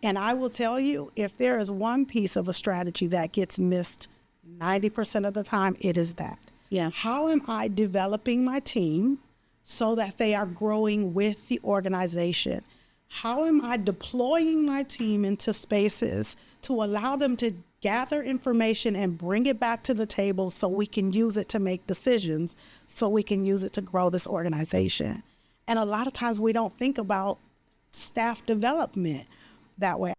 And I will tell you, if there is one piece of a strategy that gets missed 90% of the time, it is that. Yeah. How am I developing my team so that they are growing with the organization? How am I deploying my team into spaces to allow them to gather information and bring it back to the table so we can use it to make decisions, so we can use it to grow this organization? And a lot of times we don't think about staff development that way.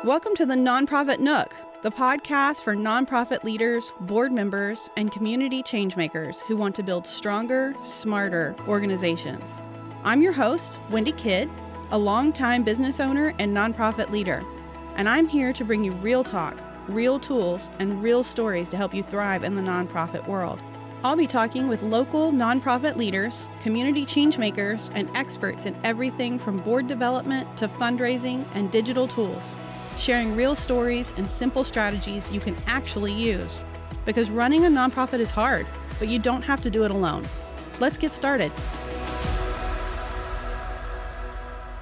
Welcome to the NonProfit Nook, the podcast for nonprofit leaders, board members, and community changemakers who want to build stronger, smarter organizations. I'm your host, Wendy Kidd, a longtime business owner and nonprofit leader, and I'm here to bring you real talk, real tools, and real stories to help you thrive in the nonprofit world. I'll be talking with local nonprofit leaders, community changemakers, and experts in everything from board development to fundraising and digital tools, sharing real stories and simple strategies you can actually use. Because running a nonprofit is hard, but you don't have to do it alone. Let's get started.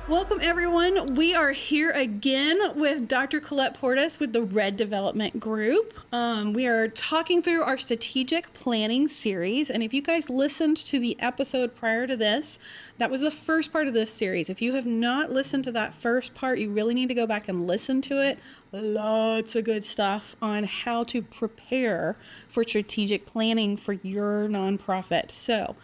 Welcome, everyone. We are here again with Dr. Colette Portis with the Red Development Group. We are talking through our strategic planning series. And if you guys listened to the episode prior to this, that was the first part of this series. If you have not listened to that first part, you really need to go back and listen to it. Lots of good stuff on how to prepare for strategic planning for your nonprofit. So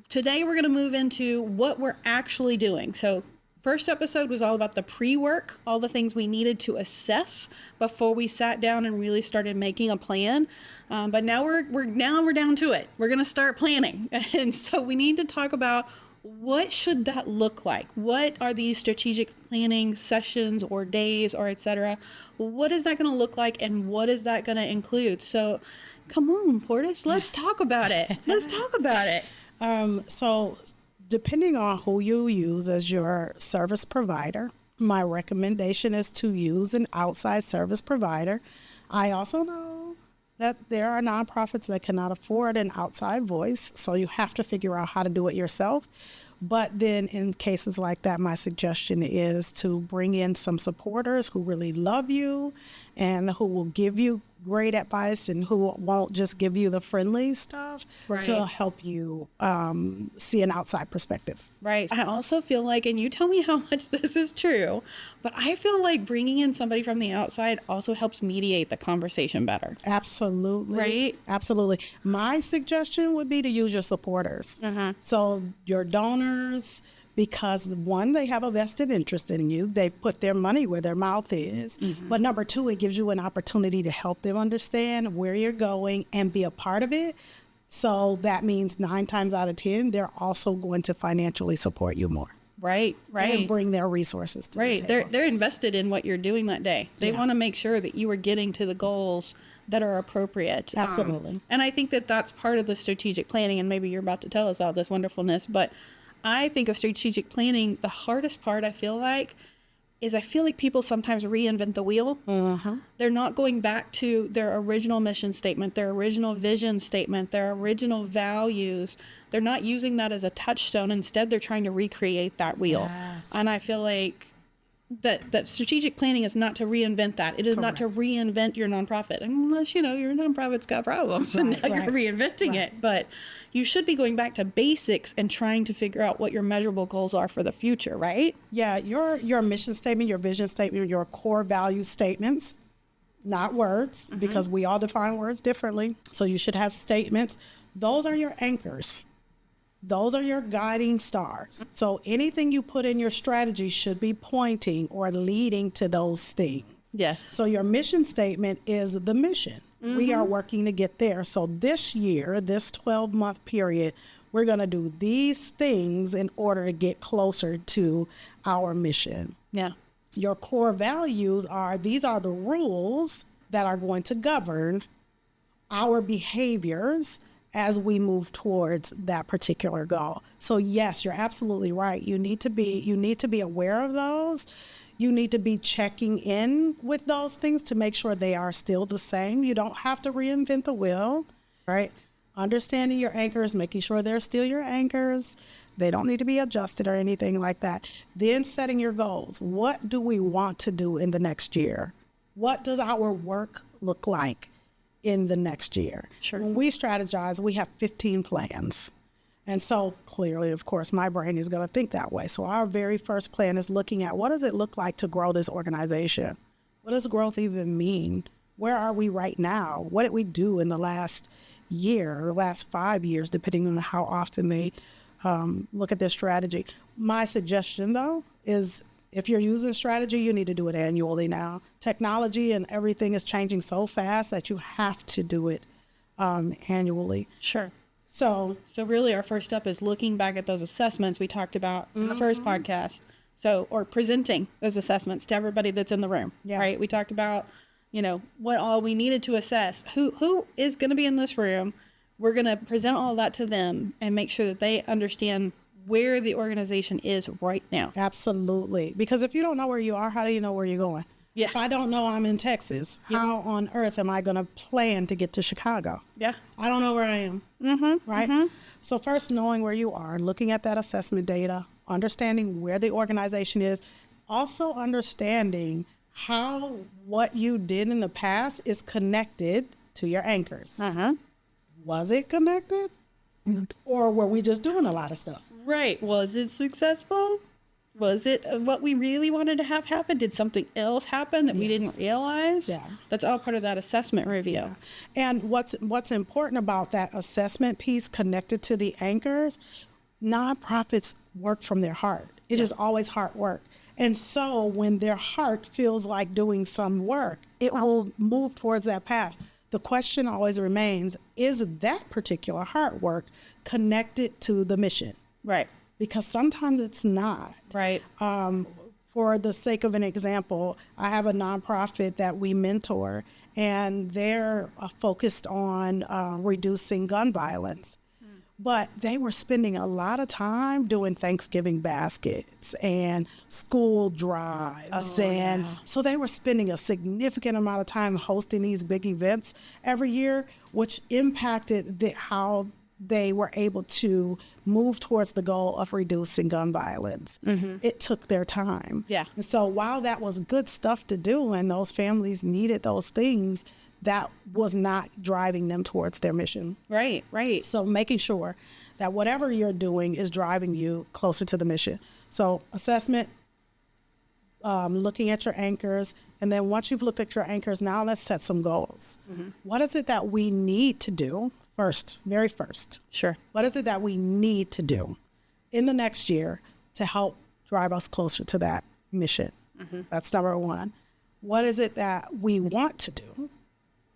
today we're going to move into what we're actually doing. So first episode was all about the pre-work, all the things we needed to assess before we sat down and really started making a plan. But now we're down to it. We're going to start planning. And so we need to talk about what should that look like? What are these strategic planning sessions or days or etc.? What is that going to look like and what is that going to include? So come on, Portis, let's talk about it. So depending on who you use as your service provider, my recommendation is to use an outside service provider. I also know that there are nonprofits that cannot afford an outside voice, so you have to figure out how to do it yourself. But then in cases like that, my suggestion is to bring in some supporters who really love you and who will give you great advice and who won't just give you the friendly stuff to help you see an outside perspective. Right. I also feel like, and you tell me how much this is true, but I feel like bringing in somebody from the outside also helps mediate the conversation better. Absolutely. Right? Absolutely. My suggestion would be to use your supporters. So your donors, because one, they have a vested interest in you. They've put their money where their mouth is. But number two, it gives you an opportunity to help them understand where you're going and be a part of it. So that means 9 times out of 10, they're also going to financially support you more. Right. And bring their resources to the table. They're invested in what you're doing that day. They want to make sure that you are getting to the goals that are appropriate. Absolutely. And I think that that's part of the strategic planning, and maybe you're about to tell us all this wonderfulness, but I think of strategic planning, the hardest part I feel like people sometimes reinvent the wheel. They're not going back to their original mission statement, their original vision statement, their original values. They're not using that as a touchstone. Instead, they're trying to recreate that wheel. Yes. And I feel like that strategic planning is not to reinvent that. It is not to reinvent your nonprofit, unless, your nonprofit's got problems and now you're reinventing it. But you should be going back to basics and trying to figure out what your measurable goals are for the future, right? Yeah, your mission statement, your vision statement, your core value statements, not words, because we all define words differently. So you should have statements. Those are your anchors. Those are your guiding stars. So anything you put in your strategy should be pointing or leading to those things. Yes. So your mission statement is the mission. We are working to get there. So this year, this 12-month period, we're going to do these things in order to get closer to our mission. Yeah. Your core values these are the rules that are going to govern our behaviors as we move towards that particular goal. So yes, you're absolutely right. You need to be aware of those. You need to be checking in with those things to make sure they are still the same. You don't have to reinvent the wheel, right? Understanding your anchors, making sure they're still your anchors, They don't need to be adjusted or anything like that. Then setting your goals. What do we want to do in the next year? What does our work look like in the next year? Sure. When we strategize, we have 15 plans. And so clearly, of course, my brain is going to think that way. So our very first plan is looking at what does it look like to grow this organization? What does growth even mean? Where are we right now? What did we do in the last year, the last 5 years, depending on how often they look at their strategy? My suggestion, though, is if you're using strategy, you need to do it annually now. Technology and everything is changing so fast that you have to do it annually. Sure. So really our first step is looking back at those assessments we talked about in the first podcast. So, or presenting those assessments to everybody that's in the room, right? We talked about, what all we needed to assess. Who is going to be in this room? We're going to present all of that to them and make sure that they understand where the organization is right now. Absolutely. Because if you don't know where you are, how do you know where you're going? Yeah. If I don't know I'm in Texas, how on earth am I going to plan to get to Chicago? Yeah. I don't know where I am. Right? So first, knowing where you are, looking at that assessment data, understanding where the organization is, also understanding how what you did in the past is connected to your anchors. Was it connected? Or were we just doing a lot of stuff? Right. Was it successful? Was it what we really wanted to have happen? Did something else happen that we didn't realize? Yeah. That's all part of that assessment review. Yeah. And what's important about that assessment piece connected to the anchors, nonprofits work from their heart. It is always heart work. And so when their heart feels like doing some work, it will move towards that path. The question always remains, is that particular heart work connected to the mission? Right. Because sometimes it's not. Right. For the sake of an example, I have a nonprofit that we mentor, and they're focused on reducing gun violence. But they were spending a lot of time doing Thanksgiving baskets and school drives. So they were spending a significant amount of time hosting these big events every year, which impacted how they were able to move towards the goal of reducing gun violence. It took their time. Yeah. And so while that was good stuff to do and those families needed those things, that was not driving them towards their mission. Right, right. So making sure that whatever you're doing is driving you closer to the mission. So assessment, looking at your anchors, and then once you've looked at your anchors, now let's set some goals. What is it that we need to do first, very first? Sure. What is it that we need to do in the next year to help drive us closer to that mission? That's number one. What is it that we want to do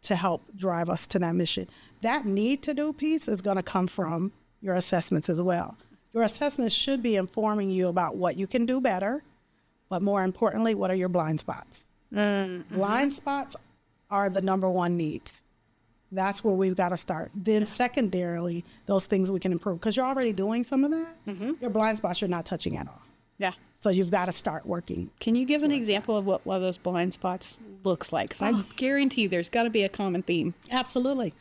to help drive us to that mission? That need to do piece is going to come from your assessments as well. Your assessments should be informing you about what you can do better, but more importantly, what are your blind spots? Blind spots are the number one needs. That's where we've got to start. Then secondarily, those things we can improve, because you're already doing some of that. Your blind spots you're not touching at all. Yeah. So you've got to start working. Can you give an example of what one of those blind spots looks like? Because I guarantee there's got to be a common theme. Absolutely.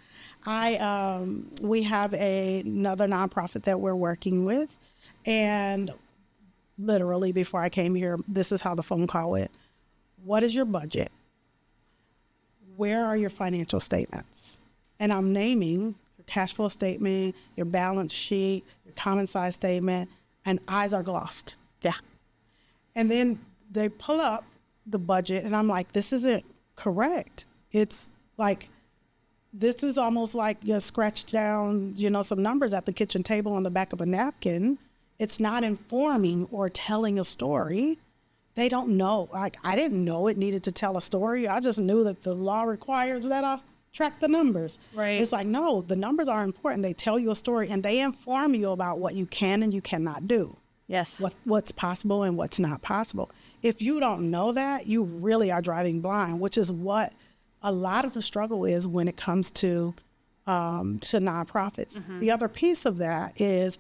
We have another nonprofit that we're working with, and literally before I came here, this is how the phone call went. What is your budget? Where are your financial statements? And I'm naming your cash flow statement, your balance sheet, your common size statement, and eyes are glossed. Yeah. And then they pull up the budget, and I'm like, this isn't correct. It's like, this is almost like you scratched down, some numbers at the kitchen table on the back of a napkin. It's not informing or telling a story. They don't know. Like, I didn't know it needed to tell a story. I just knew that the law requires that I track the numbers. Right. It's like, no, the numbers are important. They tell you a story, and they inform you about what you can and you cannot do. Yes. What's possible and what's not possible. If you don't know that, you really are driving blind, which is what a lot of the struggle is when it comes to nonprofits. The other piece of that is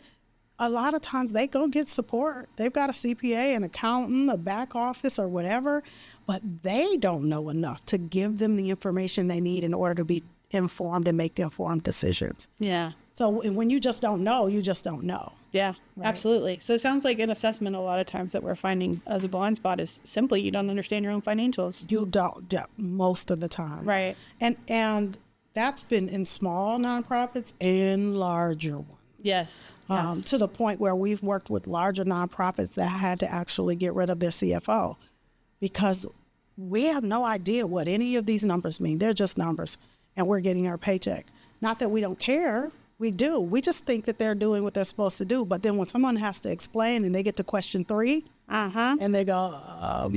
a lot of times they go get support. They've got a CPA, an accountant, a back office or whatever, but they don't know enough to give them the information they need in order to be informed and make informed decisions. Yeah. So when you just don't know, you just don't know. Yeah, Right. absolutely. So it sounds like an assessment a lot of times that we're finding as a blind spot is simply you don't understand your own financials. You don't, yeah, most of the time. Right. And that's been in small nonprofits and larger ones. Yes. To the point where we've worked with larger nonprofits that had to actually get rid of their CFO because we have no idea what any of these numbers mean. They're just numbers, and we're getting our paycheck. Not that we don't care. We do. We just think that they're doing what they're supposed to do. But then when someone has to explain and they get to question 3 and they go,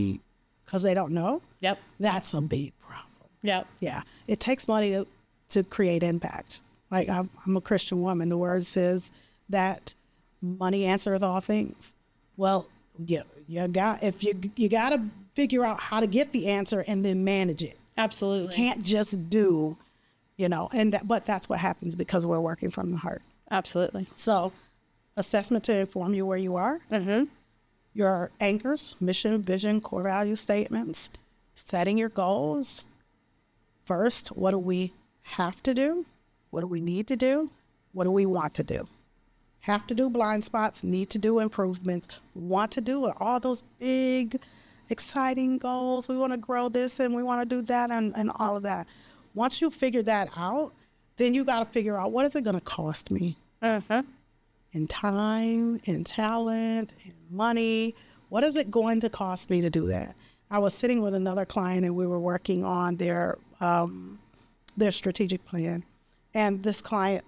because they don't know, Yep. that's a big problem. Yep. Yeah. It takes money to create impact. Like I'm a Christian woman. The word says that money answereth all things. Well, you got to figure out how to get the answer and then manage it. Absolutely. You can't just do, but that's what happens because we're working from the heart. Absolutely. So assessment to inform you where you are, your anchors, mission, vision, core value statements, setting your goals. First, what do we have to do? What do we need to do? What do we want to do? Have to do blind spots, need to do improvements, want to do all those big, exciting goals. We want to grow this and we want to do that and all of that. Once you figure that out, then you got to figure out what is it going to cost me in time, in talent, in money. What is it going to cost me to do that? I was sitting with another client and we were working on their strategic plan. And this client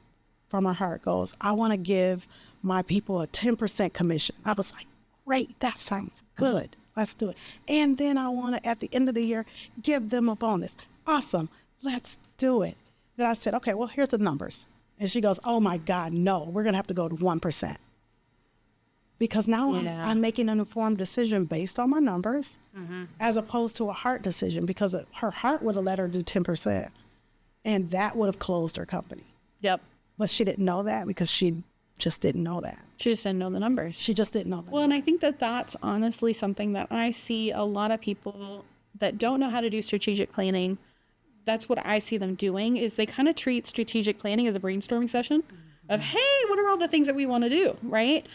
from her heart goes, I want to give my people a 10% commission. I was like, great, that sounds good. Let's do it. And then I want to, at the end of the year, give them a bonus. Awesome. Let's do it. Then I said, okay, well, here's the numbers. And she goes, oh my God, no, we're going to have to go to 1%. Because now I'm making an informed decision based on my numbers as opposed to a heart decision because her heart would have let her do 10%. And that would have closed her company. Yep. But she didn't know that because she just didn't know that. She just didn't know the numbers. She just didn't know that. Well, and I think that that's honestly something that I see a lot of people that don't know how to do strategic planning. That's what I see them doing is they kind of treat strategic planning as a brainstorming session of, hey, what are all the things that we want to do, right?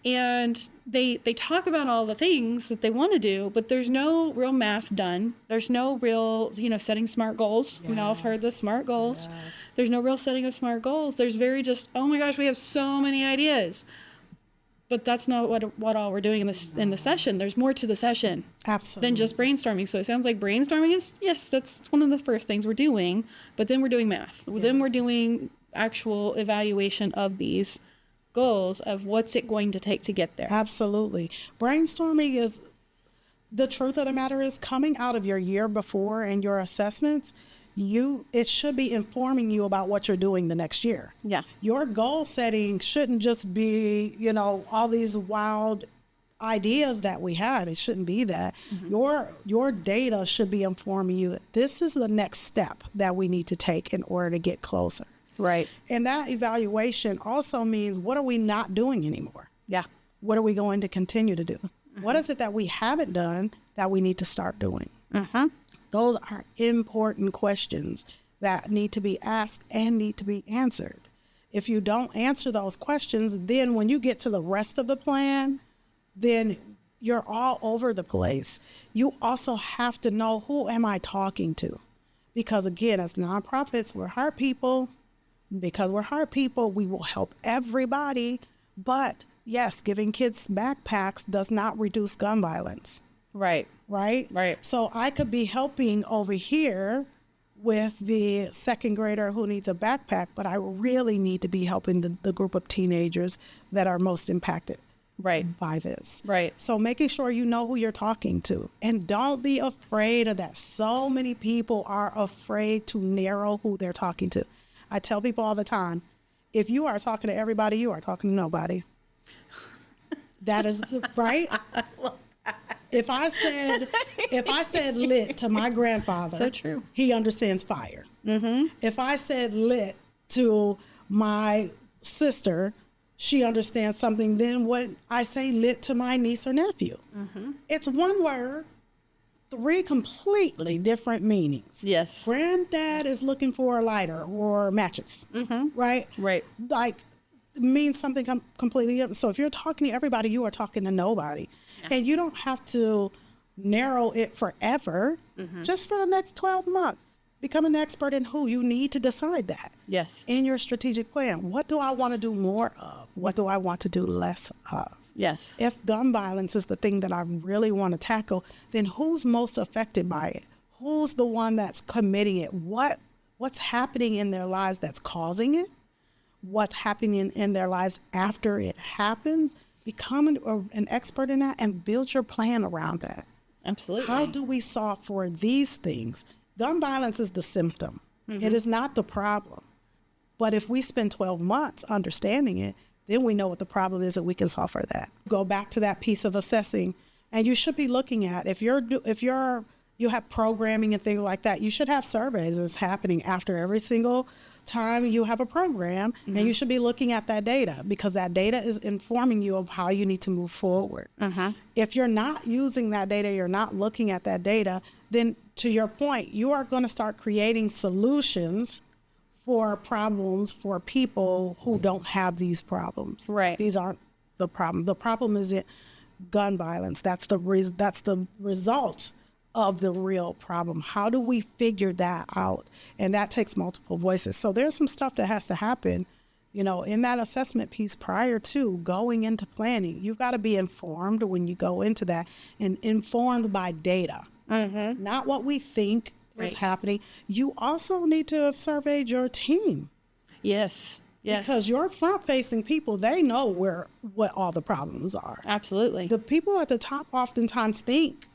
And they talk about all the things that they want to do, but there's no real math done. There's no real, setting SMART goals. Yes. I've heard the SMART goals. Yes. There's no real setting of SMART goals. There's very just, oh my gosh, we have so many ideas. But that's not what all we're doing in the session. There's more to the session than just brainstorming. So it sounds like brainstorming is, yes, that's one of the first things we're doing. But then we're doing math. Yeah. Then we're doing actual evaluation of these goals of what's it going to take to get there. Absolutely. Brainstorming is, the truth of the matter is, coming out of your year before and your assessments, it should be informing you about what you're doing the next year. Yeah. Your goal setting shouldn't just be, all these wild ideas that we have. It shouldn't be that. Your data should be informing you that this is the next step that we need to take in order to get closer. Right. And that evaluation also means, what are we not doing anymore? Yeah. What are we going to continue to do? What is it that we haven't done that we need to start doing? Those are important questions that need to be asked and need to be answered. If you don't answer those questions, then when you get to the rest of the plan, then you're all over the place. You also have to know, who am I talking to? Because again, as nonprofits, we're heart people. Because we're heart people, we will help everybody. But yes, giving kids backpacks does not reduce gun violence. Right. Right? Right. So I could be helping over here with the second grader who needs a backpack, but I really need to be helping the group of teenagers that are most impacted by this. Right. So making sure you know who you're talking to, and don't be afraid of that. So many people are afraid to narrow who they're talking to. I tell people all the time, if you are talking to everybody, you are talking to nobody. That is right. If I said lit to my grandfather, so true. He understands fire. If I said lit to my sister, she understands something. Then when I say lit to my niece or nephew, it's one word. three completely different meanings. Yes. Granddad is looking for a lighter or matches, right? Right. Like, means something completely different. So if you're talking to everybody, you are talking to nobody. And you don't have to narrow it forever, just for the next 12 months. Become an expert in who. You need to decide that. Yes. In your strategic plan. What do I want to do more of? What do I want to do less of? Yes. If gun violence is the thing that I really want to tackle, then who's most affected by it? Who's the one that's committing it? What's happening in their lives that's causing it? What's happening in their lives after it happens? Become an expert in that and build your plan around that. Absolutely. How do we solve for these things? Gun violence is the symptom. It is not the problem. But if we spend 12 months understanding it, then we know what the problem is and we can solve for that. Go back to that piece of assessing, and you should be looking at, if you have programming and things like that, you should have surveys that's happening after every single time you have a program, and you should be looking at that data, because that data is informing you of how you need to move forward. If you're not using that data, you're not looking at that data, then to your point, you are going to start creating solutions for problems for people who don't have these problems. Right. These aren't the problem. The problem is gun violence. That's the result of the real problem. How do we figure that out? And that takes multiple voices. So there's some stuff that has to happen, in that assessment piece prior to going into planning. You've got to be informed when you go into that, and informed by data, not what we think is happening. You also need to have surveyed your team. Yes. Yes. Because your front-facing people, they know what all the problems are. Absolutely. The people at the top oftentimes think,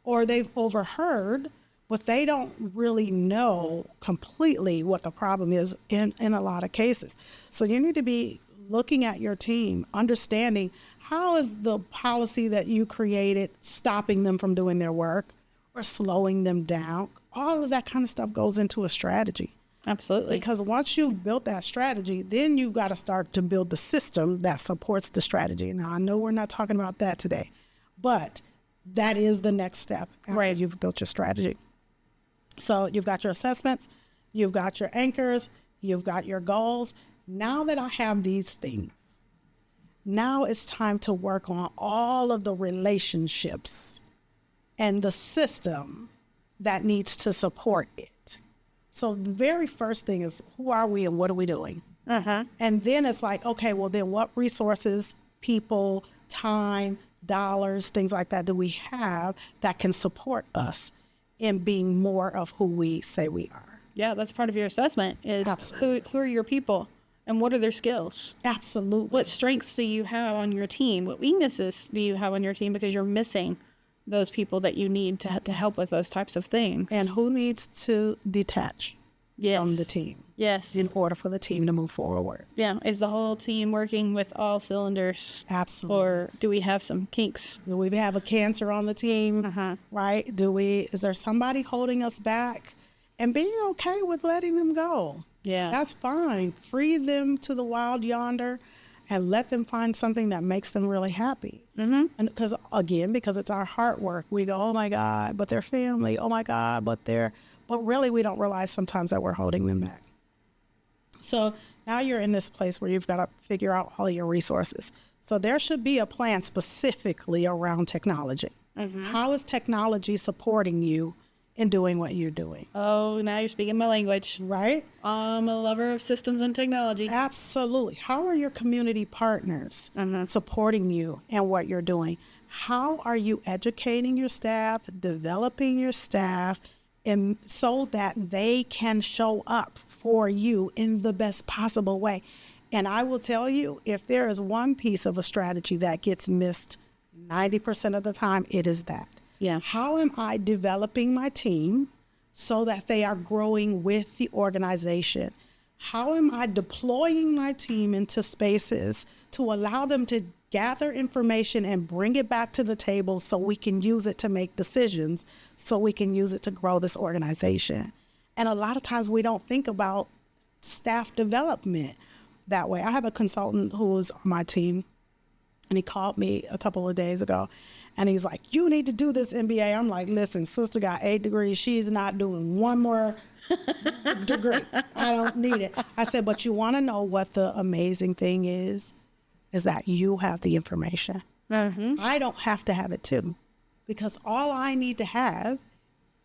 or they've overheard, but they don't really know completely what the problem is in a lot of cases. So you need to be looking at your team, understanding how is the policy that you created stopping them from doing their work or slowing them down. All of that kind of stuff goes into a strategy. Absolutely. Because once you've built that strategy, then you've got to start to build the system that supports the strategy. Now, I know we're not talking about that today, but that is the next step after you've built your strategy. So you've got your assessments, you've got your anchors, you've got your goals. Now that I have these things, now it's time to work on all of the relationships and the system that needs to support it. So the very first thing is, who are we and what are we doing? And then it's like, okay, well then what resources, people, time, dollars, things like that do we have that can support us in being more of who we say we are? Yeah, that's part of your assessment is who are your people and what are their skills? Absolutely. What strengths do you have on your team? What weaknesses do you have on your team because you're missing those people that you need to help with those types of things? And who needs to detach from the team? Yes. In order for the team to move forward. Yeah. Is the whole team working with all cylinders? Absolutely. Or do we have some kinks? Do we have a cancer on the team? Right? Is there somebody holding us back? And being okay with letting them go. Yeah. That's fine. Free them to the wild yonder and let them find something that makes them really happy. And because it's our heart work. We go, oh my God, but they're family. Oh my God, but really we don't realize sometimes that we're holding them back. So now you're in this place where you've got to figure out all your resources. So there should be a plan specifically around technology. How is technology supporting you in doing what you're doing? Oh, now you're speaking my language. Right? I'm a lover of systems and technology. Absolutely. How are your community partners supporting you and what you're doing? How are you educating your staff, developing your staff, and so that they can show up for you in the best possible way? And I will tell you, if there is one piece of a strategy that gets missed 90% of the time, it is that. Yeah. How am I developing my team so that they are growing with the organization? How am I deploying my team into spaces to allow them to gather information and bring it back to the table so we can use it to make decisions, so we can use it to grow this organization? And a lot of times we don't think about staff development that way. I have a consultant who is on my team, And he called me a couple of days ago and he's like, you need to do this MBA. I'm like, listen, sister got 8 degrees. She's not doing one more degree. I don't need it. I said, but you want to know what the amazing thing is that you have the information. I don't have to have it too, because all I need to have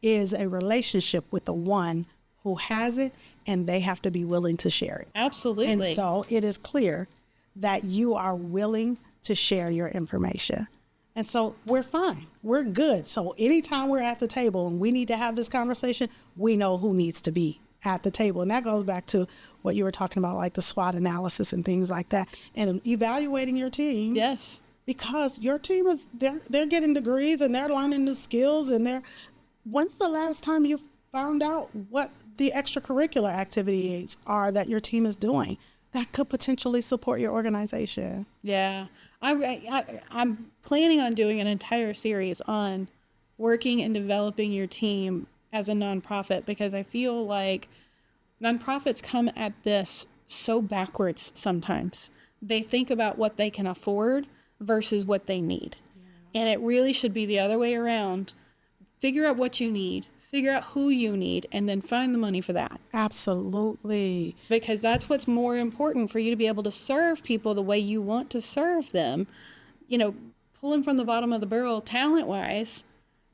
is a relationship with the one who has it, and they have to be willing to share it. Absolutely. And so it is clear that you are willing to share your information. And so we're fine. We're good. So anytime we're at the table and we need to have this conversation, we know who needs to be at the table. And that goes back to what you were talking about, like the SWOT analysis and things like that, and evaluating your team. Yes. Because your team is, they're getting degrees and they're learning new skills, and when's the last time you found out what the extracurricular activities are that your team is doing that could potentially support your organization? Yeah. I'm planning on doing an entire series on working and developing your team as a nonprofit, because I feel like nonprofits come at this so backwards sometimes. They think about what they can afford versus what they need. Yeah. And it really should be the other way around. Figure out what you need, figure out who you need, and then find the money for that. Absolutely. Because that's what's more important for you to be able to serve people the way you want to serve them. You know, pulling from the bottom of the barrel talent-wise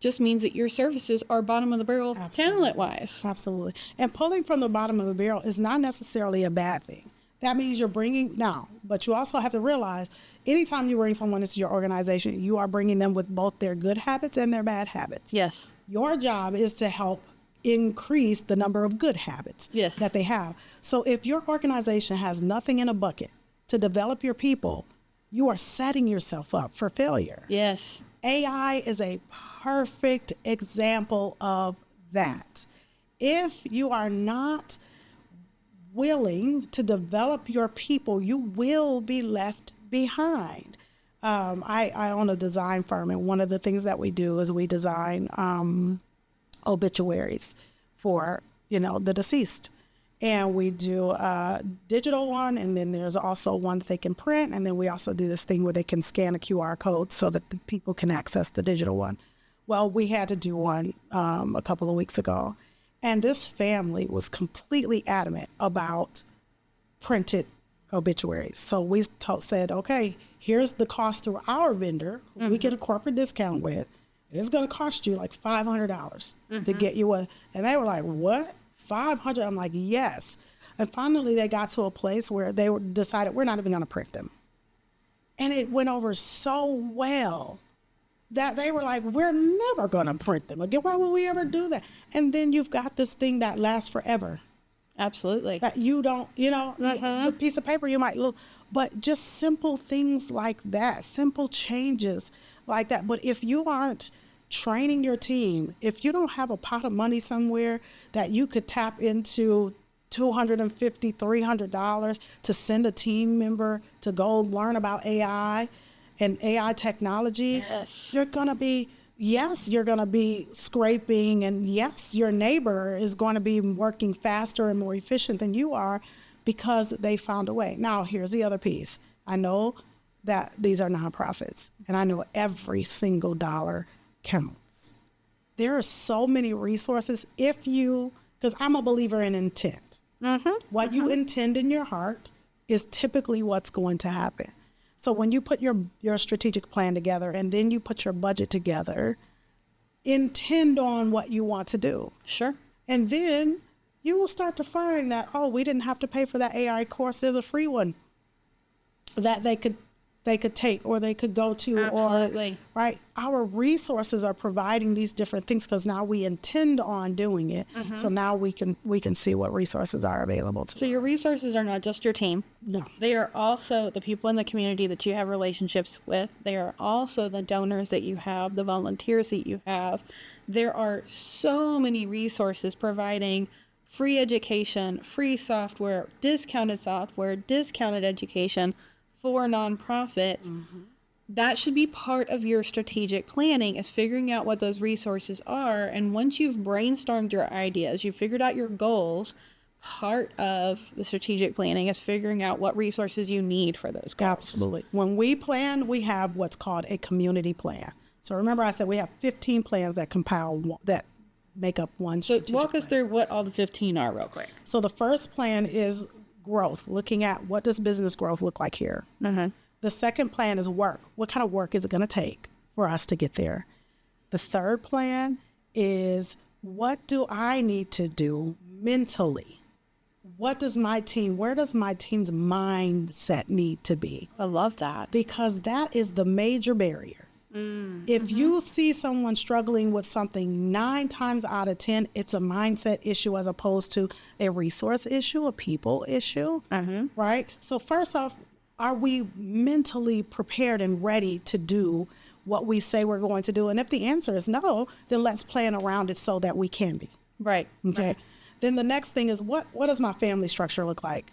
just means that your services are bottom of the barrel talent-wise. Absolutely. And pulling from the bottom of the barrel is not necessarily a bad thing. That means you're bringing, but you also have to realize anytime you bring someone into your organization, you are bringing them with both their good habits and their bad habits. Yes. Your job is to help increase the number of good habits that they have. So if your organization has nothing in a bucket to develop your people, you are setting yourself up for failure. Yes. AI is a perfect example of that. If you are not willing to develop your people, you will be left behind. I own a design firm, and one of the things that we do is we design obituaries for, the deceased. And we do a digital one, and then there's also one that they can print, and then we also do this thing where they can scan a QR code so that the people can access the digital one. Well, we had to do one a couple of weeks ago, and this family was completely adamant about printed obituaries. So we said, okay, here's the cost through our vendor, who we get a corporate discount with. It's going to cost you like $500 to get you a, and they were like, what? 500? I'm like, yes. And finally they got to a place where they decided we're not even going to print them. And it went over so well that they were like, we're never going to print them again. Why would we ever do that? And then you've got this thing that lasts forever. Absolutely. That you don't, the piece of paper you might look, but just simple things like that, simple changes like that. But if you aren't training your team, if you don't have a pot of money somewhere that you could tap into $250, $300 to send a team member to go learn about AI and AI technology, you're going to be scraping, and yes, your neighbor is going to be working faster and more efficient than you are because they found a way. Now, here's the other piece. I know that these are nonprofits, and I know every single dollar counts. There are so many resources because I'm a believer in intent. What you intend in your heart is typically what's going to happen. So when you put your strategic plan together and then you put your budget together, intend on what you want to do. Sure. And then you will start to find that, we didn't have to pay for that AI course. There's a free one that they could take, or they could go to. Absolutely. Or, right? Our resources are providing these different things because now we intend on doing it. So now we can see what resources are available to us. So your resources are not just your team. No. They are also the people in the community that you have relationships with. They are also the donors that you have, the volunteers that you have. There are so many resources providing free education, free software, discounted education for nonprofits. That should be part of your strategic planning, is figuring out what those resources are. And once you've brainstormed your ideas, you've figured out your goals, part of the strategic planning is figuring out what resources you need for those goals. Absolutely. When we plan, we have what's called a community plan. So remember I said we have 15 plans that that make up one strategic So walk us plan. through what all the 15 are real quick. So the first plan is growth, looking at what does business growth look like here. The second plan is work. What kind of work is it going to take for us to get there? The third plan is what do I need to do mentally? Where does my team's mindset need to be? I love that. Because that is the major barrier. If you see someone struggling with something 9 times out of 10, it's a mindset issue as opposed to a resource issue, a people issue, right? So first off, are we mentally prepared and ready to do what we say we're going to do? And if the answer is no, then let's plan around it so that we can be. Right. Okay. Right. Then the next thing is what does my family structure look like?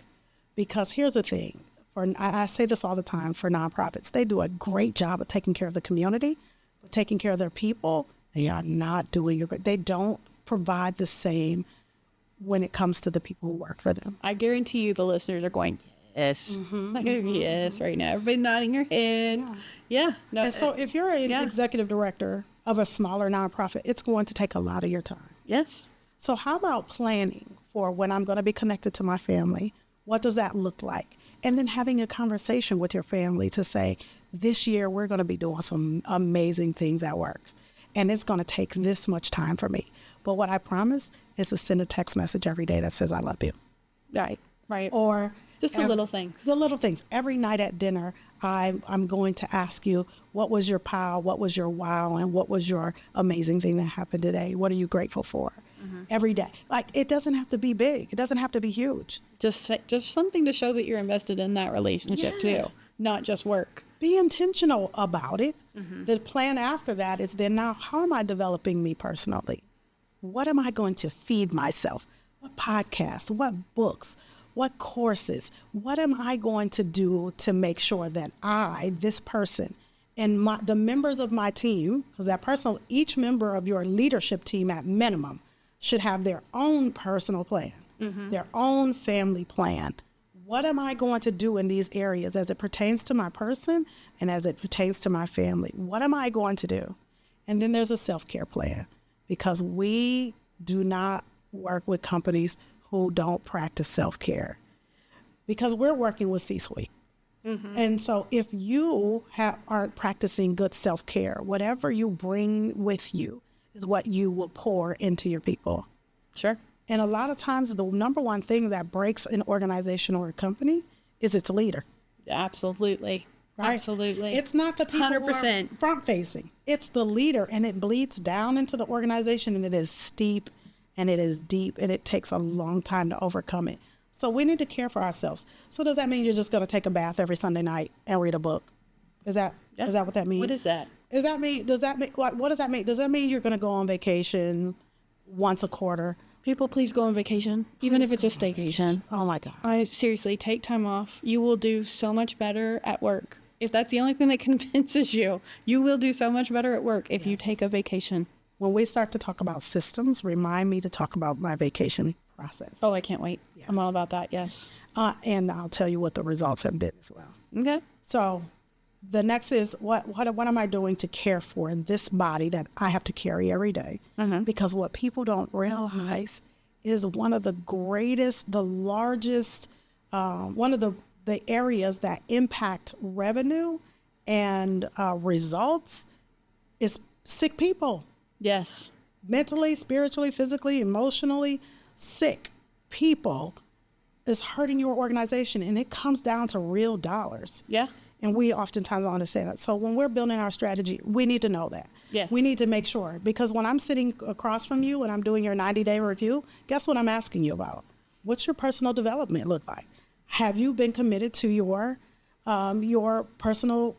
Because here's the thing. I say this all the time for nonprofits. They do a great job of taking care of the community, but taking care of their people, they are not doing it. They don't provide the same when it comes to the people who work for them. I guarantee you the listeners are going, yes. Yes, right now. Everybody nodding your head. Yeah. No. And so if you're an executive director of a smaller nonprofit, it's going to take a lot of your time. Yes. So how about planning for when I'm going to be connected to my family? What does that look like? And then having a conversation with your family to say, this year we're going to be doing some amazing things at work. And it's going to take this much time for me. But what I promise is to send a text message every day that says, I love you. Right. Right. Or just the little things. The little things. Every night at dinner, I'm going to ask you, what was your pow, what was your wow, and what was your amazing thing that happened today? What are you grateful for? Every day. Like, it doesn't have to be big. It doesn't have to be huge. Just something to show that you're invested in that relationship too, not just work. Be intentional about it. The plan after that is then now, how am I developing me personally? What am I going to feed myself? What podcasts, what books, what courses, what am I going to do to make sure that this person, and the members of my team, because each member of your leadership team at minimum should have their own personal plan, their own family plan. What am I going to do in these areas as it pertains to my person and as it pertains to my family? What am I going to do? And then there's a self-care plan, because we do not work with companies who don't practice self-care, because we're working with C-suite. And so if you aren't practicing good self-care, whatever you bring with you is what you will pour into your people. Sure. And a lot of times the number one thing that breaks an organization or a company is its leader. Absolutely. Right? Absolutely. It's not the people 100%. who are front facing. It's the leader, and it bleeds down into the organization, and it is steep and it is deep, and it takes a long time to overcome it. So we need to care for ourselves. So does that mean you're just going to take a bath every Sunday night and read a book? Is that what that means? What is that? Does that mean what does that mean? Does that mean you're going to go on vacation once a quarter? People, please go on vacation, even if it's a staycation. Oh my God. I seriously, take time off. You will do so much better at work. If that's the only thing that convinces you, you will do so much better at work if you take a vacation. When we start to talk about systems, remind me to talk about my vacation process. Oh, I can't wait. Yes. I'm all about that. Yes. And I'll tell you what the results have been as well. Okay. So the next is what am I doing to care for this body that I have to carry every day? Because what people don't realize is one of the greatest, the largest, one of the areas that impact revenue and results is sick people. Yes. Mentally, spiritually, physically, emotionally sick people is hurting your organization, and it comes down to real dollars. Yeah. And we oftentimes don't understand that. So when we're building our strategy, we need to know that. Yes. We need to make sure, because when I'm sitting across from you and I'm doing your 90-day review, guess what I'm asking you about? What's your personal development look like? Have you been committed to your personal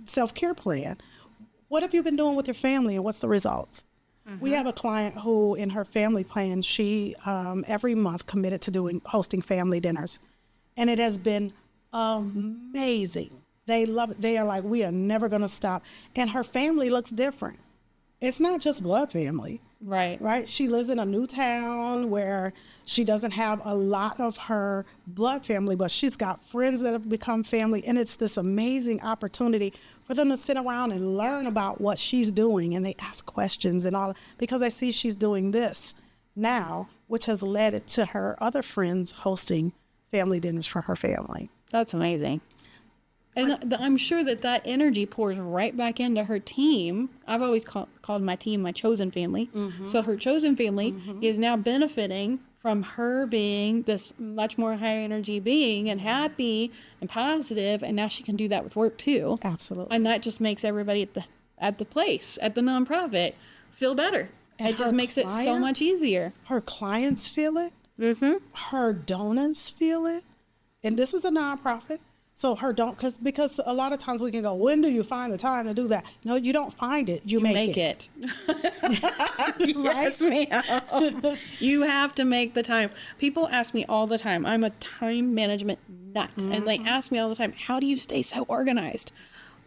self-care plan? What have you been doing with your family, and what's the results? We have a client who, in her family plan, she every month committed to hosting family dinners, and it has been amazing. They love it. They are like, we are never going to stop. And her family looks different. It's not just blood family. Right? She lives in a new town where she doesn't have a lot of her blood family, but she's got friends that have become family. And it's this amazing opportunity for them to sit around and learn about what she's doing. And they ask questions and all, because they see she's doing this now, which has led it to her other friends hosting family dinners for her family. That's amazing. And I'm sure that energy pours right back into her team. I've always called my team my chosen family. Mm-hmm. So her chosen family is now benefiting from her being this much more high energy being and happy and positive. And now she can do that with work too. Absolutely. And that just makes everybody at the place, at the nonprofit, feel better. And it just makes it so much easier. Her clients feel it. Mm-hmm. Her donors feel it. And this is a nonprofit. So because a lot of times we can go, when do you find the time to do that? No, you don't find it. You make it. Yes, ma'am. You have to make the time. People ask me all the time. I'm a time management nut. Mm-hmm. And they ask me all the time, how do you stay so organized?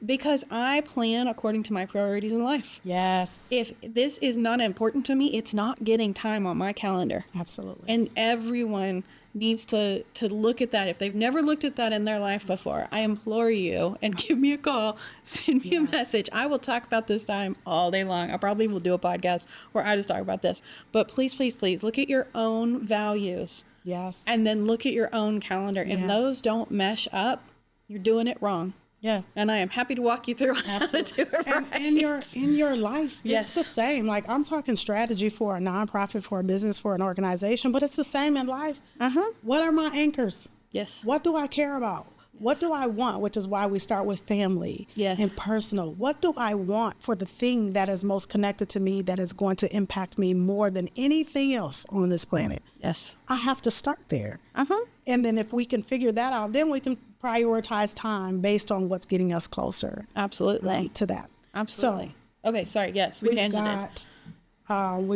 Because I plan according to my priorities in life. Yes. If this is not important to me, it's not getting time on my calendar. Absolutely. And everyone needs to look at that. If they've never looked at that in their life before, I implore you, and give me a call, send me a message. I will talk about this time all day long. I probably will do a podcast where I just talk about this. But please, please, please look at your own values. Yes. And then look at your own calendar. If those don't mesh up, you're doing it wrong. Yeah. And I am happy to walk you through how to do it right. And in your life, it's the same. Like, I'm talking strategy for a nonprofit, for a business, for an organization, but it's the same in life. Uh-huh. What are my anchors? Yes. What do I care about? Yes. What do I want? Which is why we start with family and personal. What do I want for the thing that is most connected to me, that is going to impact me more than anything else on this planet? Yes. I have to start there. Uh-huh. And then if we can figure that out, then we can prioritize time based on what's getting us closer. Absolutely. To that. Absolutely. So, okay, sorry. Yes, we've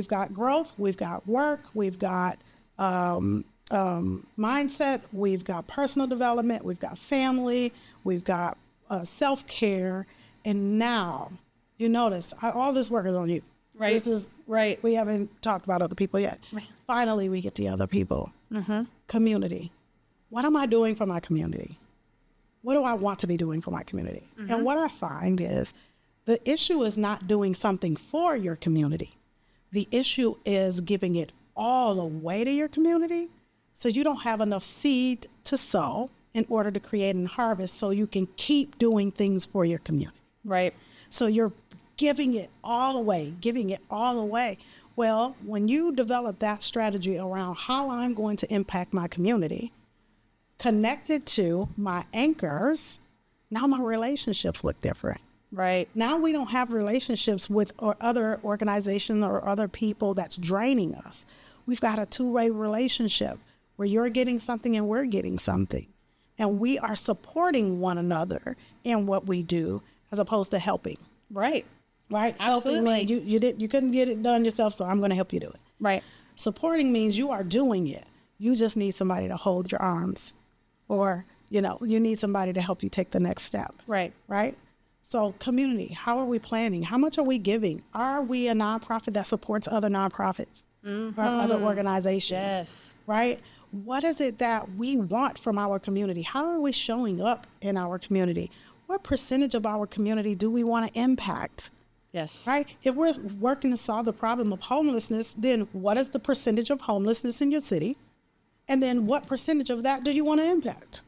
got growth, we've got work, we've got mindset, we've got personal development, we've got family, we've got self-care, and now you notice all this work is on you. Right. This is right. We haven't talked about other people yet. Right. Finally, we get the other people. Mm-hmm. Community. What am I doing for my community? What do I want to be doing for my community? Mm-hmm. And what I find is the issue is not doing something for your community. The issue is giving it all away to your community, so you don't have enough seed to sow in order to create and harvest, so you can keep doing things for your community. Right. So you're giving it all away. Well, when you develop that strategy around how I'm going to impact my community, connected to my anchors, now my relationships look different. Right. Now we don't have relationships with other organizations or other people that's draining us. We've got a two-way relationship where you're getting something and we're getting something. And we are supporting one another in what we do as opposed to helping. Right. Right? Absolutely. Helping means you couldn't get it done yourself, so I'm going to help you do it. Right. Supporting means you are doing it. You just need somebody to hold your arms. Or, you need somebody to help you take the next step. Right. Right? So community, how are we planning? How much are we giving? Are we a nonprofit that supports other nonprofits or other organizations? Yes. Right? What is it that we want from our community? How are we showing up in our community? What percentage of our community do we want to impact? Yes. Right? If we're working to solve the problem of homelessness, then what is the percentage of homelessness in your city? And then what percentage of that do you want to impact?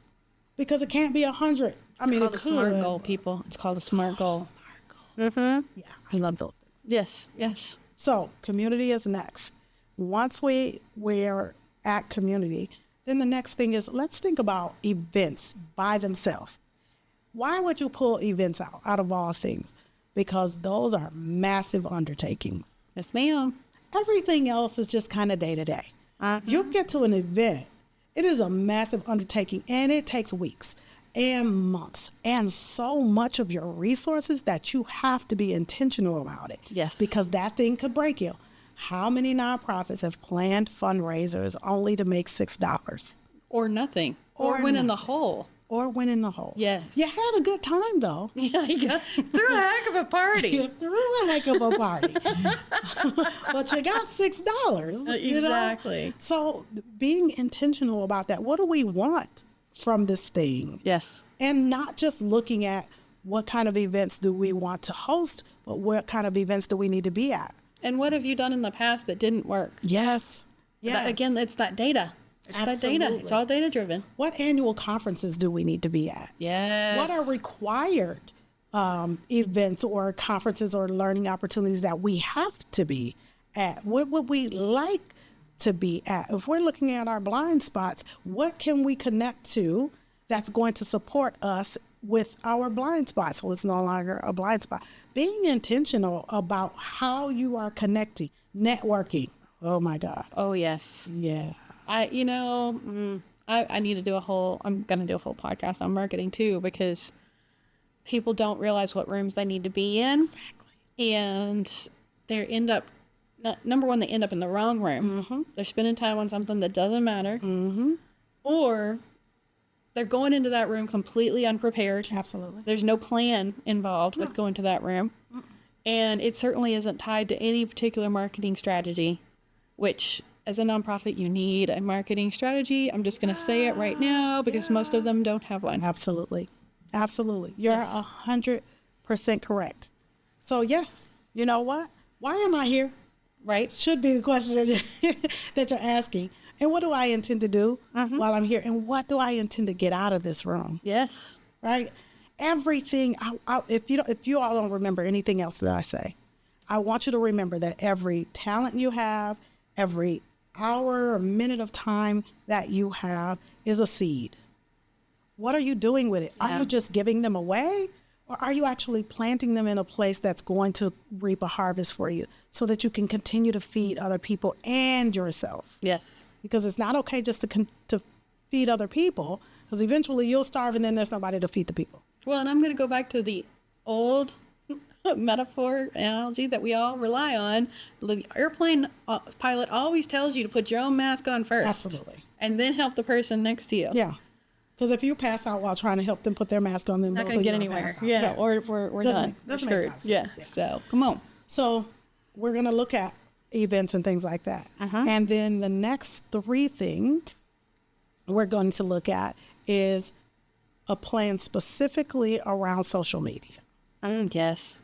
Because it can't be 100. It's called a SMART goal, people. It's called a SMART goal. SMART goal. Mm-hmm. Yeah, I love those things. Yes, yes. So community is next. Once we're at community, then the next thing is, let's think about events by themselves. Why would you pull events out of all things? Because those are massive undertakings. Yes, ma'am. Everything else is just kind of day to day. You get to an event, it is a massive undertaking, and it takes weeks and months and so much of your resources that you have to be intentional about it. Yes. Because that thing could break you. How many nonprofits have planned fundraisers only to make $6? Or nothing. Or went in the hole. or went in the hole. Yes. You had a good time, though. Yeah, you got through a heck of a party. You threw a heck of a party. But you got $6. Exactly. You know? So being intentional about that. What do we want from this thing? Yes. And not just looking at what kind of events do we want to host, but what kind of events do we need to be at? And what have you done in the past that didn't work? Yes. Yes. Again, it's that data. It's Absolutely. that data. It's all data driven. What annual conferences do we need to be at? Yes. What are required events or conferences or learning opportunities that we have to be at? What would we like to be at? If we're looking at our blind spots, what can we connect to that's going to support us with our blind spot, so it's no longer a blind spot? Being intentional about how you are connecting, networking. Oh my God. Oh, yes. Yeah. I need to do I'm going to do a whole podcast on marketing too, because people don't realize what rooms they need to be in. Exactly. And number one, they end up in the wrong room. Mm-hmm. They're spending time on something that doesn't matter. Mm-hmm. Or they're going into that room completely unprepared. Absolutely. There's no plan involved with going to that room. And it certainly isn't tied to any particular marketing strategy, which as a nonprofit, you need a marketing strategy. I'm just going to say it right now because most of them don't have one. Absolutely. Absolutely. You're 100% correct. So yes, you know what? Why am I here? Right. Should be the question that you're asking. And what do I intend to do while I'm here? And what do I intend to get out of this room? Yes. Right? Everything. If you all don't remember anything else that I say, I want you to remember that every talent you have, every hour or minute of time that you have is a seed. What are you doing with it? Yeah. Are you just giving them away? Or are you actually planting them in a place that's going to reap a harvest for you so that you can continue to feed other people and yourself? Yes. Because it's not okay just to feed other people, because eventually you'll starve and then there's nobody to feed the people. Well, and I'm going to go back to the old metaphor analogy that we all rely on. The airplane pilot always tells you to put your own mask on first. Absolutely. And then help the person next to you. Yeah. Because if you pass out while trying to help them put their mask on, then Not going to get anywhere. Yeah. Or we're done. We're screwed. Yeah. So come on. So we're going to look at events and things like that. And then the next 3 things we're going to look at is a plan specifically around social media. Yes.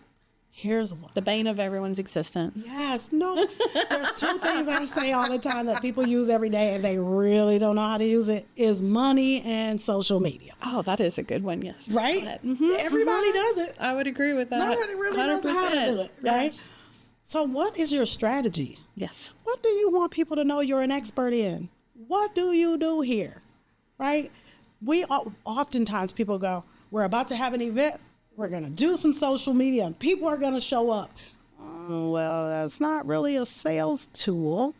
Here's one. The bane of everyone's existence. Yes. No, there's 2 things I say all the time that people use every day and they really don't know how to use it, is money and social media. Oh, that is a good one. Yes. Right? Everybody does it. I would agree with that. Nobody really knows how to do it. Right? Yes. So what is your strategy? Yes. What do you want people to know you're an expert in? What do you do here? Right? Oftentimes people go, we're about to have an event. We're going to do some social media and people are going to show up. Well, that's not really a sales tool,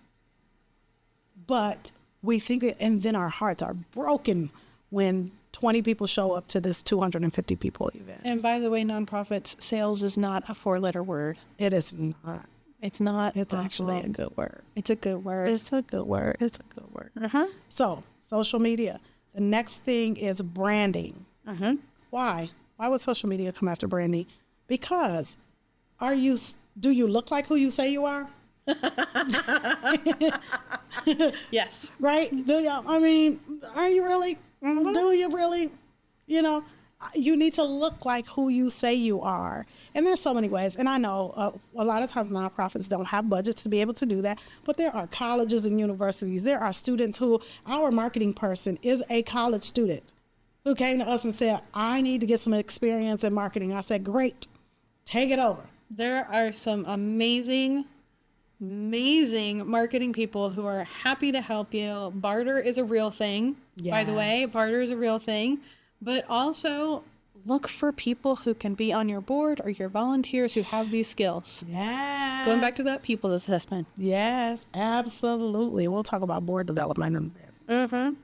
but we think it, and then our hearts are broken when 20 people show up to this 250 people event. And by the way, nonprofits, sales is not a 4-letter word. It is not. It's not. It's actually a good word. It's a good word. It's a good word. It's a good word. So, social media. The next thing is branding. Why? Why would social media come after branding? Because do you look like who you say you are? Yes. Right? I mean, are you really? Do you really? You know, you need to look like who you say you are. And there's so many ways. And I know a lot of times nonprofits don't have budgets to be able to do that. But there are colleges and universities. There are students who, our marketing person is a college student who came to us and said, I need to get some experience in marketing. I said, great, take it over. There are some amazing marketing people who are happy to help you. Barter is a real thing, by the way. Barter is a real thing. But also look for people who can be on your board or your volunteers who have these skills. Yes. Going back to that people's assessment. Yes, absolutely. We'll talk about board development in a bit.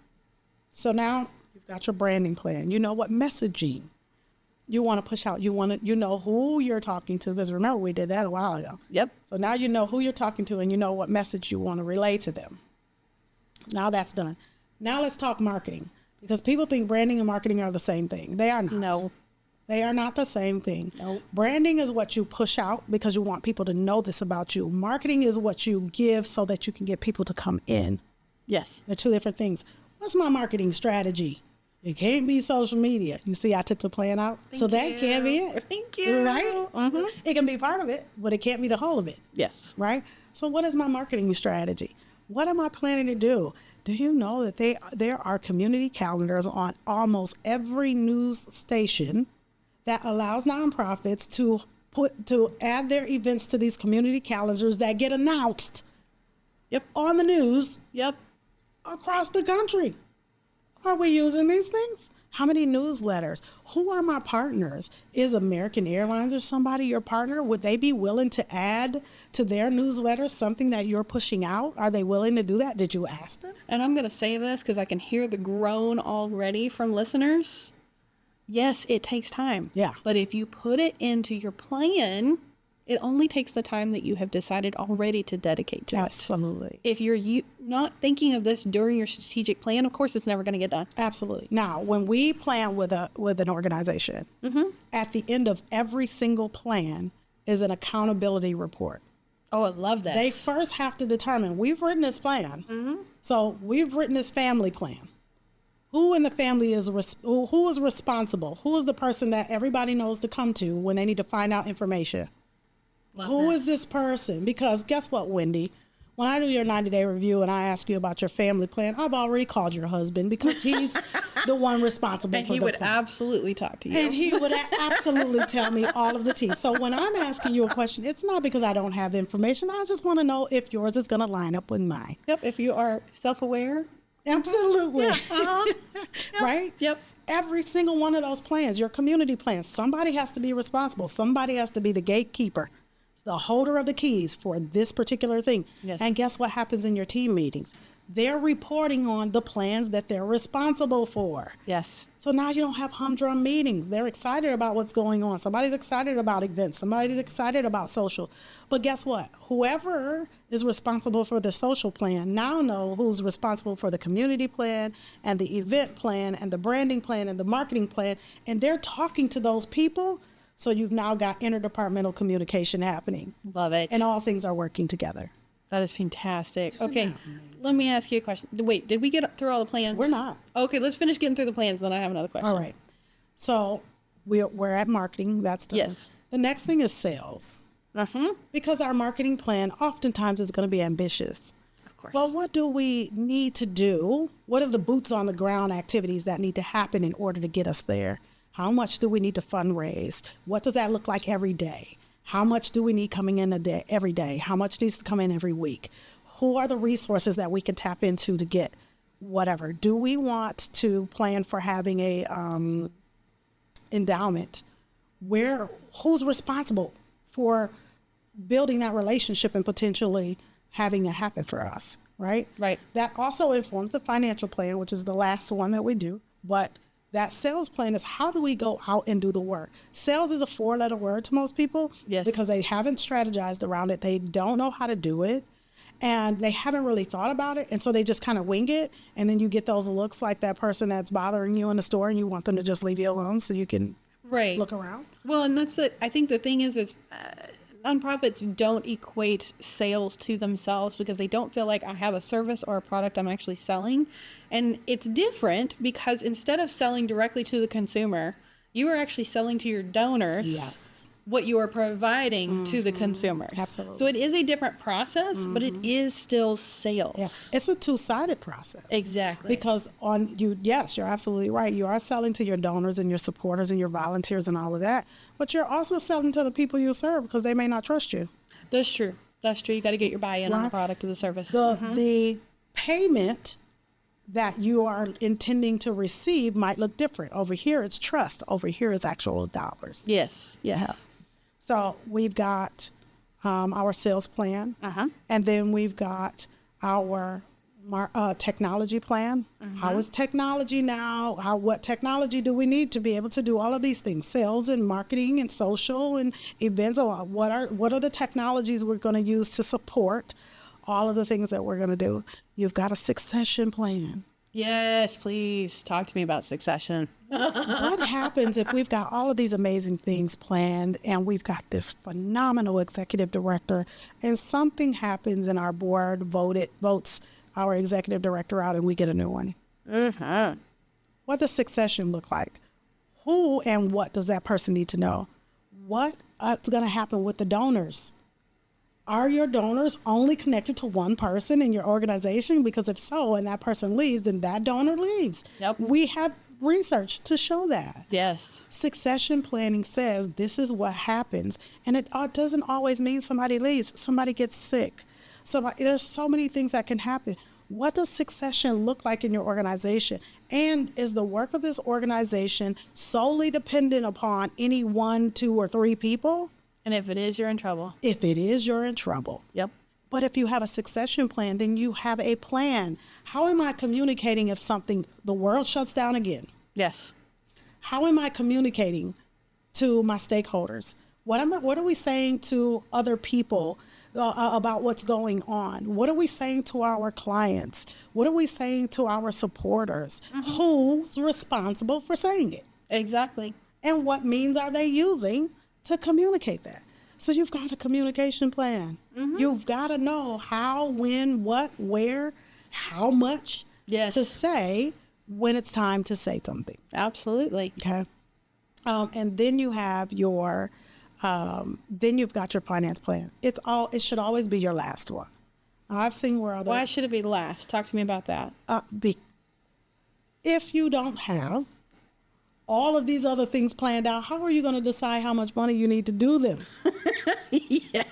So now you've got your branding plan. You know what messaging you want to push out. You know who you're talking to, because remember we did that a while ago. Yep. So now you know who you're talking to and you know what message you want to relay to them. Now that's done. Now let's talk marketing, Because people think branding and marketing are the same thing. They are not. No. They are not the same thing. Nope. Branding is what you push out because you want people to know this about you. Marketing is what you give so that you can get people to come in. Yes. They're two different things. What's my marketing strategy? It can't be social media. You see, I took the plan out. That can't be it. Thank you. Right? Mm-hmm. It can be part of it, but it can't be the whole of it. Yes. Right? So what is my marketing strategy? What am I planning to do? Do you know that there are community calendars on almost every news station that allows nonprofits to add their events to these community calendars that get announced on the news across the country? Are we using these things? How many newsletters? Who are my partners? Is American Airlines or somebody your partner? Would they be willing to add to their newsletter something that you're pushing out? Are they willing to do that? Did you ask them? And I'm going to say this because I can hear the groan already from listeners. Yes, it takes time. Yeah. But if you put it into your plan, it only takes the time that you have decided already to dedicate to it. Absolutely. If you're not thinking of this during your strategic plan, of course, it's never going to get done. Absolutely. Now, when we plan with an organization, at the end of every single plan is an accountability report. Oh, I love that. They first have to determine, we've written this plan. So we've written this family plan. Who in the family is who is responsible? Who is the person that everybody knows to come to when they need to find out information? Who is this person? Because guess what, Wendy? When I do your 90-day review and I ask you about your family plan, I've already called your husband because he's the one responsible and for the plan. And he would absolutely talk to you. And he would absolutely tell me all of the tea. So when I'm asking you a question, it's not because I don't have information. I just want to know if yours is going to line up with mine. Yep. If you are self-aware. Absolutely. Yeah. Right? Yep. Every single one of those plans, your community plans, somebody has to be responsible. Somebody has to be the gatekeeper, the holder of the keys for this particular thing. Yes. And guess what happens in your team meetings? They're reporting on the plans that they're responsible for. Yes. So now you don't have humdrum meetings. They're excited about what's going on. Somebody's excited about events. Somebody's excited about social. But guess what? Whoever is responsible for the social plan now know who's responsible for the community plan and the event plan and the branding plan and the marketing plan. And they're talking to those people. So you've now got interdepartmental communication happening. Love it. And all things are working together. That is fantastic. Okay, let me ask you a question. Wait, did we get through all the plans? We're not. Okay, let's finish getting through the plans, then I have another question. All right. So we're at marketing. That's done. Yes. The next thing is sales. Because our marketing plan oftentimes is going to be ambitious. Of course. Well, what do we need to do? What are the boots on the ground activities that need to happen in order to get us there? How much do we need to fundraise? What does that look like every day? How much do we need coming in every day? How much needs to come in every week? Who are the resources that we can tap into to get whatever? Do we want to plan for having a endowment? Who's responsible for building that relationship and potentially having that happen for us, right? Right. That also informs the financial plan, which is the last one that we do. But that sales plan is how do we go out and do the work? Sales is a 4-letter word to most people. Yes. Because they haven't strategized around it. They don't know how to do it. And they haven't really thought about it. And so they just kind of wing it. And then you get those looks like that person that's bothering you in the store and you want them to just leave you alone so you can look around. Well, and I think the thing is nonprofits don't equate sales to themselves because they don't feel like I have a service or a product I'm actually selling. And it's different because instead of selling directly to the consumer, you are actually selling to your donors what you are providing to the consumers. Absolutely. So it is a different process, but it is still sales. Yeah. It's a two-sided process. Exactly. Because you're absolutely right. You are selling to your donors and your supporters and your volunteers and all of that, but you're also selling to the people you serve because they may not trust you. That's true. That's true. You got to get your buy-in on the product or the service. The payment that you are intending to receive might look different. Over here, it's trust. Over here is actual dollars. Yes. So we've got our sales plan, and then we've got our technology plan. How is technology now? What technology do we need to be able to do all of these things? Sales and marketing and social and events. What are the technologies we're going to use to support all of the things that we're going to do? You've got a succession plan. Yes, please talk to me about succession. What happens if we've got all of these amazing things planned and we've got this phenomenal executive director and something happens and our board votes our executive director out and we get a new one? Mm-hmm. What does succession look like? Who and what does that person need to know? What's going to happen with the donors? Are your donors only connected to one person in your organization? Because if so, and that person leaves, then that donor leaves. Yep. We have research to show that. Yes. Succession planning says this is what happens. And it doesn't always mean somebody leaves. Somebody gets sick. There's so many things that can happen. What does succession look like in your organization? And is the work of this organization solely dependent upon any 1, 2, or 3 people? And if it is, you're in trouble. If it is, you're in trouble. Yep. But if you have a succession plan, then you have a plan. How am I communicating if the world shuts down again? Yes. How am I communicating to my stakeholders? What are we saying to other people about what's going on? What are we saying to our clients? What are we saying to our supporters? Mm-hmm. Who's responsible for saying it? Exactly. And what means are they using to communicate that? So you've got a communication plan. Mm-hmm. You've got to know how, when, what, where, how much to say when it's time to say something. Absolutely. Okay. And then you have then you've got your finance plan. It should always be your last one. I've seen where other. Why should it be last? Talk to me about that. If you don't have all of these other things planned out, how are you going to decide how much money you need to do them? Yes.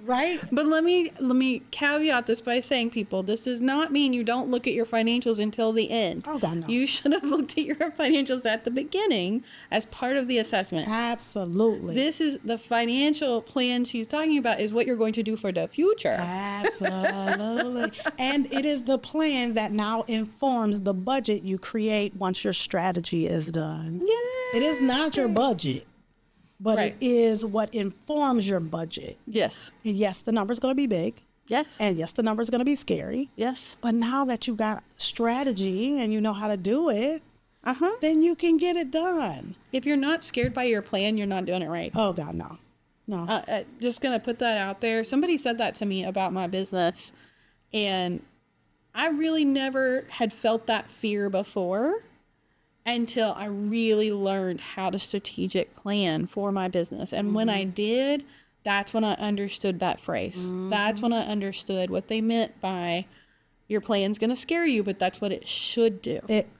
Right? But let me caveat this by saying, people, this does not mean you don't look at your financials until the end. Oh, God, no. You should have looked at your financials at the beginning as part of the assessment. Absolutely. This is the financial plan she's talking about is what you're going to do for the future. Absolutely. And it is the plan that now informs the budget you create once your strategy is done. Yeah. It is not your budget. But It is what informs your budget. Yes. And yes, the number's going to be big. Yes. And yes, the number's going to be scary. Yes. But now that you've got strategy and you know how to do it, then you can get it done. If you're not scared by your plan, you're not doing it right. Oh, God, no. No. Just going to put that out there. Somebody said that to me about my business. And I really never had felt that fear before. Until I really learned how to strategic plan for my business. And when I did, that's when I understood that phrase. Mm-hmm. That's when I understood what they meant by your plan's going to scare you, but that's what it should do.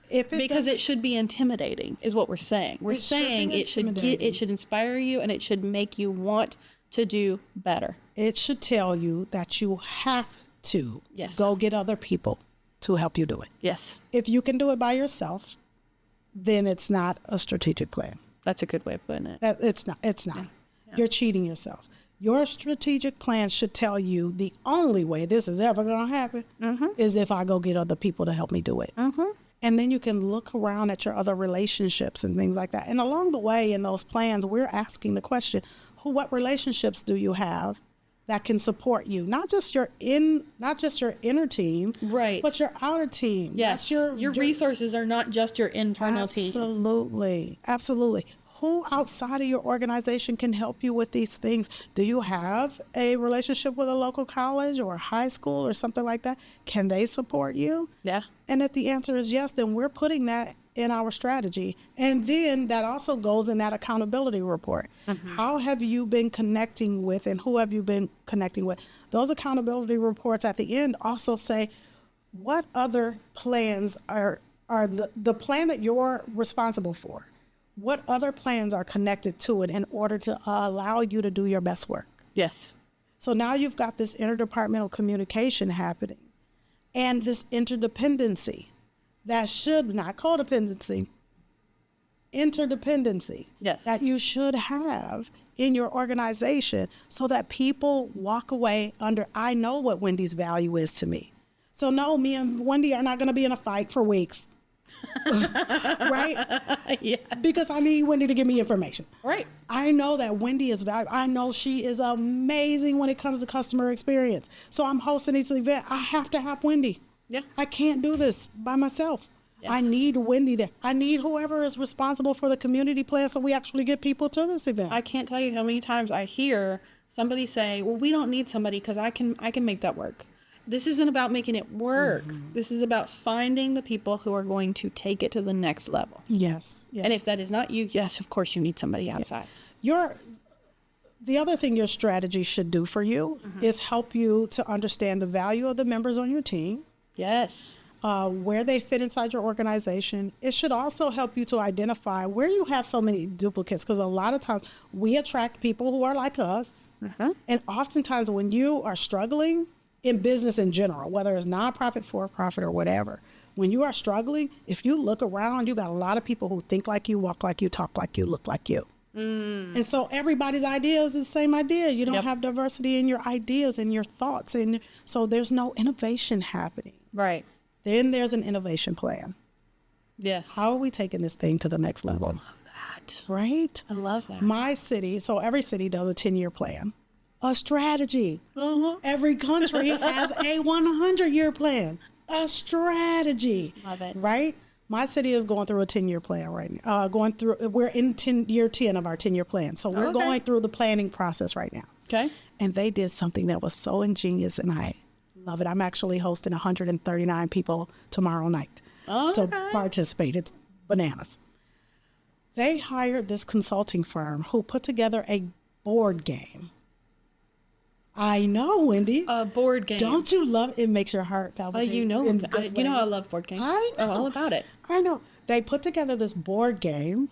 Because it should be intimidating is what we're saying. We're saying it should inspire you and it should make you want to do better. It should tell you that you have to go get other people to help you do it. Yes. If you can do it by yourself, then it's not a strategic plan. That's a good way of putting it. It's not. Yeah. You're cheating yourself. Your strategic plan should tell you the only way this is ever going to happen is if I go get other people to help me do it. Mm-hmm. And then you can look around at your other relationships and things like that. And along the way in those plans, we're asking the question, what relationships do you have that can support you? Not just your inner team, right? But your outer team. Yes, your resources are not just your internal team. Absolutely. Who outside of your organization can help you with these things? Do you have a relationship with a local college or high school or something like that? Can they support you? Yeah. And if the answer is yes, then we're putting that in our strategy. And then that also goes in that accountability report. Mm-hmm. How have you been connecting with and who have you been connecting with? Those accountability reports at the end also say what other plans are the plan that you're responsible for. What other plans are connected to it in order to allow you to do your best work? Yes. So now you've got this interdepartmental communication happening and this interdependency. That should not codependency, interdependency. Yes. That you should have in your organization so that people walk away under, I know what Wendy's value is to me. So no, me and Wendy are not going to be in a fight for weeks. Right? Yeah. Because I need Wendy to give me information. Right. I know that Wendy is valuable. I know she is amazing when it comes to customer experience. So I'm hosting this event. I have to have Wendy. Yeah. I can't do this by myself. Yes. I need Wendy there. I need whoever is responsible for the community plan so we actually get people to this event. I can't tell you how many times I hear somebody say, well, we don't need somebody because I can make that work. This isn't about making it work. This is about finding the people who are going to take it to the next level. Yes. And if that is not you, yes, of course you need somebody outside. The other thing your strategy should do for you is help you to understand the value of the members on your team. Yes. Where they fit inside your organization. It should also help you to identify where you have so many duplicates, because a lot of times we attract people who are like us. And oftentimes when you are struggling in business in general, whether it's nonprofit, for-profit, or whatever, when you are struggling, if you look around, you got a lot of people who think like you, walk like you, talk like you, look like you. And so everybody's idea is the same idea. You don't have diversity in your ideas and your thoughts. And so there's no innovation happening. Right. Then there's an innovation plan. Yes. How are we taking this thing to the next level? I love that. Right? I love that. My city, so every city does a 10-year plan. A strategy. Every country has a 100-year plan. A strategy. Love it. Right? My city is going through a 10-year plan right now. We're in year 10 of our 10-year plan. So we're going through the planning process right now. Okay. And they did something that was so ingenious, and I love it. I'm actually hosting 139 people tomorrow night to participate. It's bananas. They hired this consulting firm who put together a board game. I know, Wendy. A board game. Don't you love it? Makes your heart palpitate. You know I love board games. I know. I'm all about it. I know. They put together this board game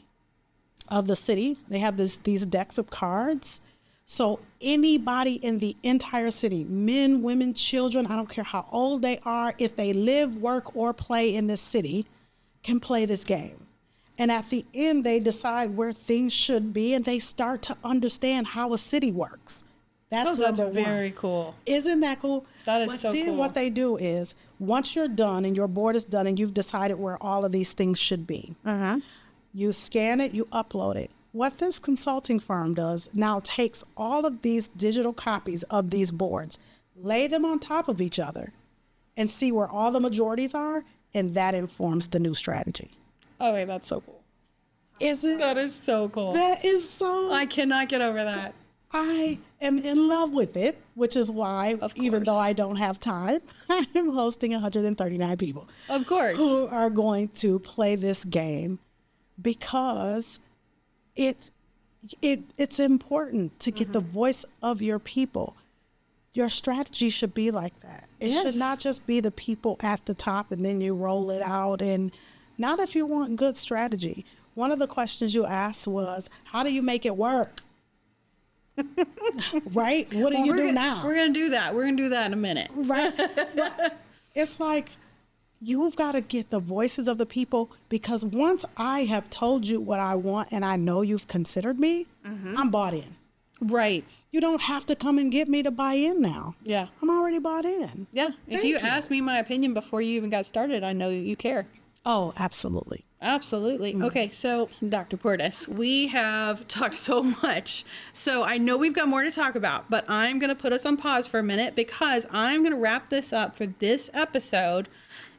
of the city. They have these decks of cards. So anybody in the entire city, men, women, children, I don't care how old they are, if they live, work, or play in this city, can play this game. And at the end, they decide where things should be, and they start to understand how a city works. That's very cool. Isn't that cool? That is so cool. Then what they do is, once you're done and your board is done and you've decided where all of these things should be, you scan it, you upload it. What this consulting firm does now takes all of these digital copies of these boards, lay them on top of each other, and see where all the majorities are, and that informs the new strategy. Okay, that's so cool. Isn't That is so cool. That is so... I cannot get over that. I am in love with it, which is why, even though I don't have time, I'm hosting 139 people. Of course. Who are going to play this game, because it's important to get the voice of your people. Your strategy should be like that. It should not just be the people at the top and then you roll it out. And not if you want good strategy. One of the questions you asked was, how do you make it work? Right? What do you do now? We're going to do that. We're going to do that in a minute. Right? But it's like, you've got to get the voices of the people, because once I have told you what I want and I know you've considered me, I'm bought in. Right. You don't have to come and get me to buy in now. Yeah. I'm already bought in. Yeah. If you ask me my opinion before you even got started, I know that you care. Oh, absolutely. Absolutely. Okay, so Dr. Portis, we have talked so much. So I know we've got more to talk about, but I'm going to put us on pause for a minute, because I'm going to wrap this up for this episode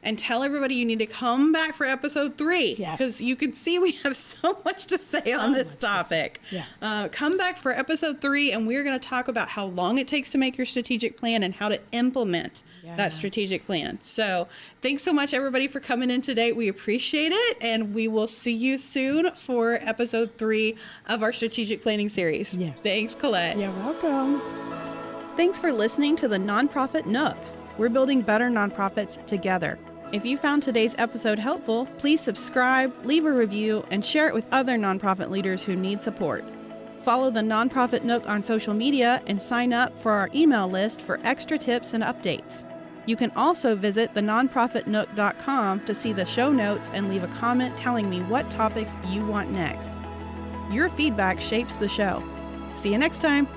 and tell everybody you need to come back for episode 3. Yes. Because you can see we have so much to say on this topic. Yes. Come back for episode 3, and we're going to talk about how long it takes to make your strategic plan and how to implement that strategic plan. So thanks so much, everybody, for coming in today. We appreciate it, and we will see you soon for episode 3 of our strategic planning series. Yes. Thanks, Colette. You're welcome. Thanks for listening to the NonProfit Nook. We're building better nonprofits together. If you found today's episode helpful, please subscribe, leave a review, and share it with other nonprofit leaders who need support. Follow the NonProfit Nook on social media and sign up for our email list for extra tips and updates. You can also visit thenonprofitnook.com to see the show notes and leave a comment telling me what topics you want next. Your feedback shapes the show. See you next time.